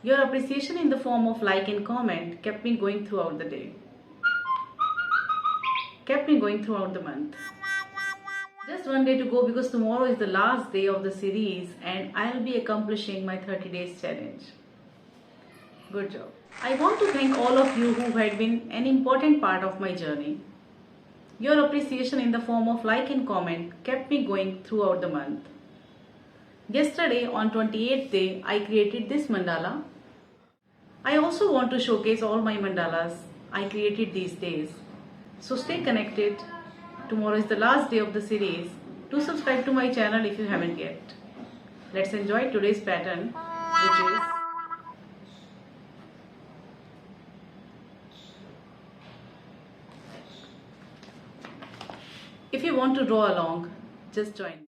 Your appreciation in the form of like and comment kept me going throughout the day, kept me going throughout the month. Just one day to go because tomorrow is the last day of the series and I'll be accomplishing my 30 days challenge. Good job. I want to thank all of you who had been an important part of my journey. Your appreciation in the form of like and comment kept me going throughout the month. Yesterday on 28th day, I created this mandala. I also want to showcase all my mandalas I created these days. So stay connected. Tomorrow is the last day of the series. Do subscribe to my channel if you haven't yet. Let's enjoy today's pattern, which is if you want to draw along, just join.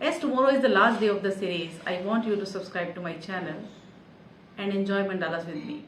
As tomorrow is the last day of the series, I want you to subscribe to my channel and enjoy mandalas with me.